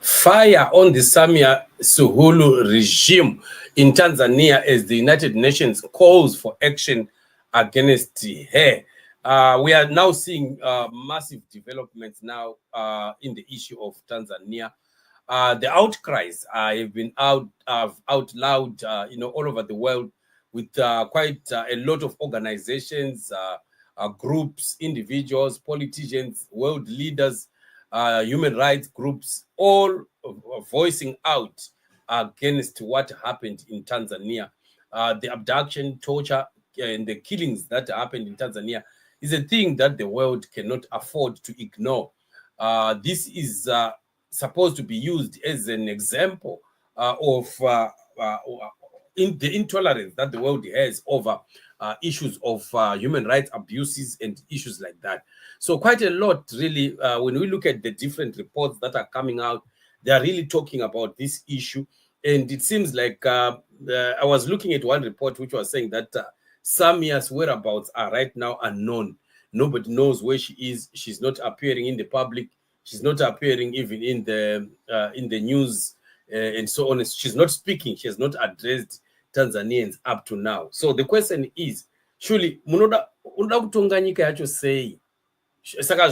Fire on the Samia Suluhu regime in Tanzania as the United Nations calls for action against her. We are now seeing massive developments now in the issue of Tanzania. The outcries have been out loud, all over the world, with quite a lot of organizations, groups, individuals, politicians, world leaders, human rights groups, all voicing out against what happened in Tanzania. The abduction, torture, and the killings that happened in Tanzania is a thing that the world cannot afford to ignore. This is supposed to be used as an example of the intolerance that the world has over issues of human rights abuses and issues like that. So quite a lot, really, when we look at the different reports that are coming out, they are really talking about this issue. And it seems like I was looking at one report which was saying that Samia's whereabouts are right now unknown. Nobody knows where she is. She's not appearing in the public. She's not appearing even in the news and so on. She's not speaking. She has not addressed Tanzanians up to now. So the question is, surely munoda kutonganyika yacho sei? Saka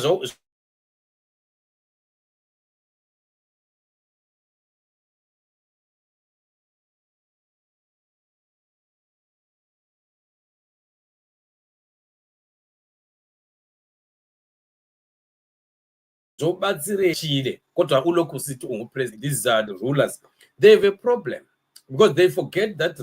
these are the rulers. They have a problem because they forget that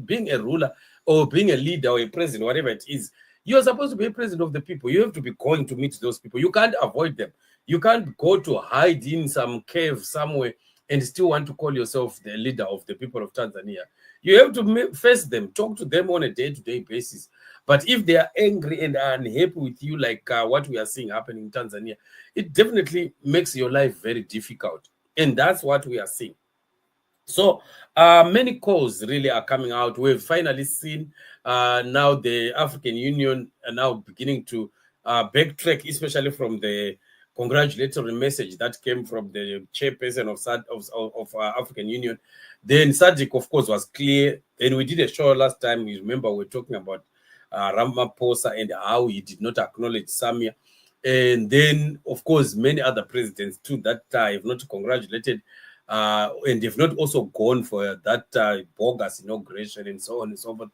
being a ruler or being a leader or a president, whatever it is, you're supposed to be a president of the people. You have to be going to meet those people. You can't avoid them. You can't go to hide in some cave somewhere and still want to call yourself the leader of the people of Tanzania. You have to face them, talk to them on a day-to-day basis. But if they are angry and are unhappy with you, like what we are seeing happening in Tanzania, it definitely makes your life very difficult. And that's what we are seeing. So many calls really are coming out. We've finally seen now the African Union are now beginning to backtrack, especially from the congratulatory message that came from the chairperson of African Union. Then SADC, of course, was clear. And we did a show last time. You remember we were talking about Ramaphosa and how he did not acknowledge Samia. And then, of course, many other presidents too that have not congratulated and they've not also gone for that bogus inauguration and so on and so forth.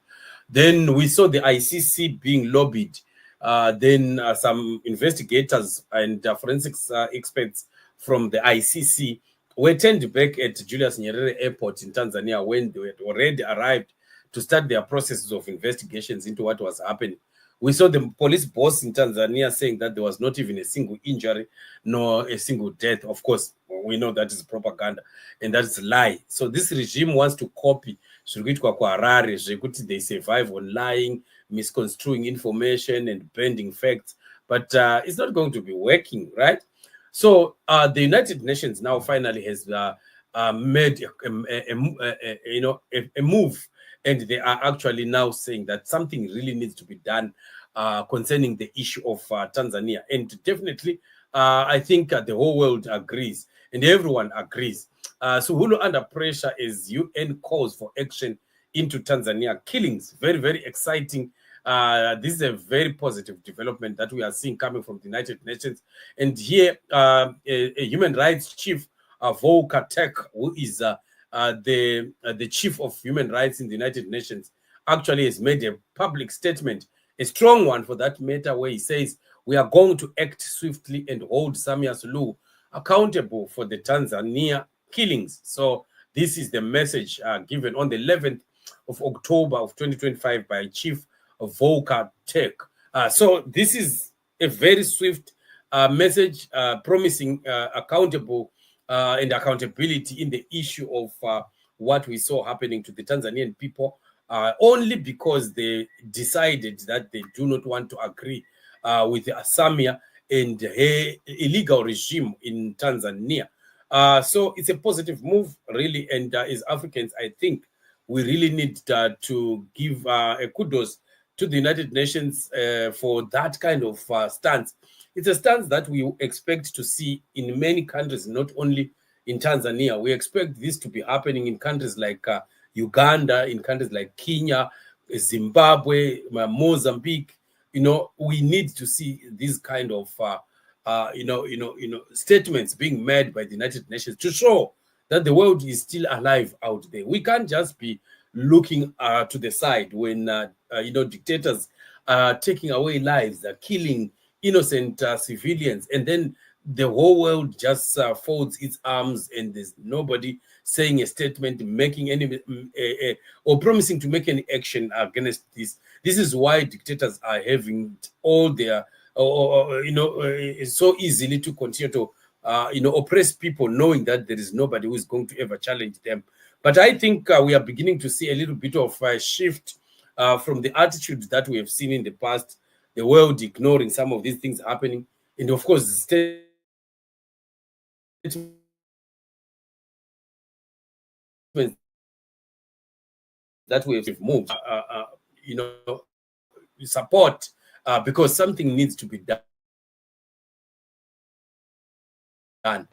Then we saw the ICC being lobbied. Then some investigators and forensics experts from the ICC were turned back at Julius Nyerere Airport in Tanzania when they had already arrived to start their processes of investigations into what was happening. We saw the police boss in Tanzania saying that there was not even a single injury, nor a single death. Of course, we know that is propaganda and that is a lie. So this regime wants to copy they survive on lying, misconstruing information and bending facts, but it's not going to be working, right? So the United Nations now finally has made a move, and they are actually now saying that something really needs to be done concerning the issue of Tanzania. And definitely, I think the whole world agrees and everyone agrees. Suluhu under pressure as UN calls for action into Tanzania killings. Very, very exciting. This is a very positive development that we are seeing coming from the United Nations. And here, a human rights chief, Volker Turk, who is the chief of human rights in the United Nations, actually has made a public statement, a strong one for that matter, where he says, we are going to act swiftly and hold Samia Suluhu accountable for the Tanzania killings. So this is the message given on the 11th of October of 2025 by Chief Volker Turk. So this is a very swift message promising accountable and accountability in the issue of what we saw happening to the Tanzanian people, only because they decided that they do not want to agree with Samia and her illegal regime in Tanzania. So it's a positive move, really. And as Africans, I think we really need to give a kudos to the United Nations for that kind of stance. It's a stance that we expect to see in many countries, not only in Tanzania. We expect this to be happening in countries like Uganda, in countries like Kenya, Zimbabwe, Mozambique. We need to see this kind of statements being made by the United Nations to show that the world is still alive out there. We can't just be looking to the side when dictators are taking away lives, they're killing innocent civilians, and then the whole world just folds its arms, and there's nobody saying a statement, making any or promising to make any action against this. This is why dictators are having all their so easily to continue to oppress people, knowing that there is nobody who is going to ever challenge them. But I think we are beginning to see a little bit of a shift from the attitude that we have seen in the past, the world ignoring some of these things happening, and of course, the statements that we've moved, support because something needs to be done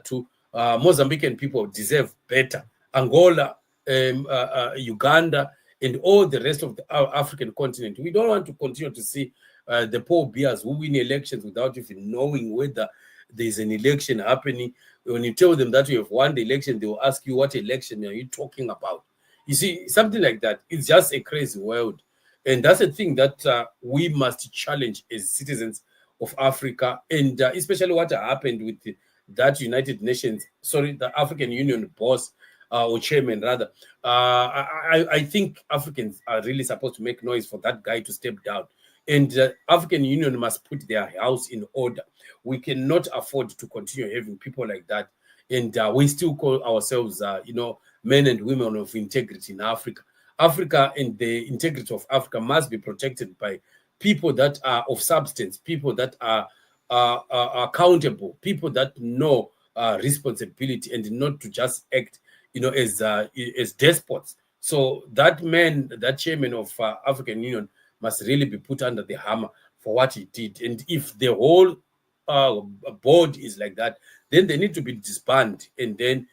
to Mozambican people deserve better. Angola, Uganda, and all the rest of the African continent. We don't want to continue to see the poor bears who win elections without even knowing whether there's an election happening. When you tell them that you have won the election, they will ask you, what election are you talking about? You see, something like that. It's just a crazy world. And that's a thing that we must challenge as citizens of Africa, and especially what happened with that United Nations, the African Union boss or chairman rather. I think Africans are really supposed to make noise for that guy to step down. And African Union must put their house in order. We cannot afford to continue having people like that. And we still call ourselves, men and women of integrity in Africa. Africa and the integrity of Africa must be protected by people that are of substance, people that are accountable, people that know responsibility, and not to just act, as despots. So that man, that chairman of African Union, must really be put under the hammer for what he did. And if the whole board is like that, then they need to be disbanded, and then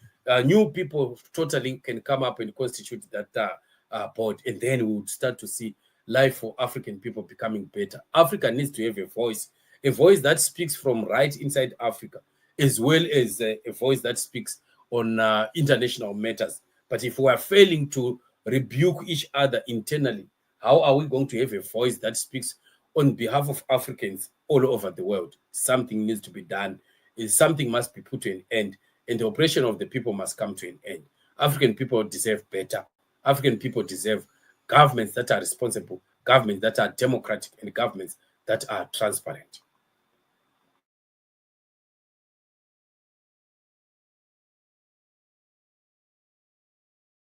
new people totally can come up and constitute that board, and then we would start to see life for African people becoming better. Africa needs to have a voice that speaks from right inside Africa, as well as a voice that speaks on international matters. But if we are failing to rebuke each other internally, how are we going to have a voice that speaks on behalf of Africans all over the world? Something needs to be done. Something must be put to an end, and the oppression of the people must come to an end. African people deserve better. African people deserve governments that are responsible, governments that are democratic, and governments that are transparent.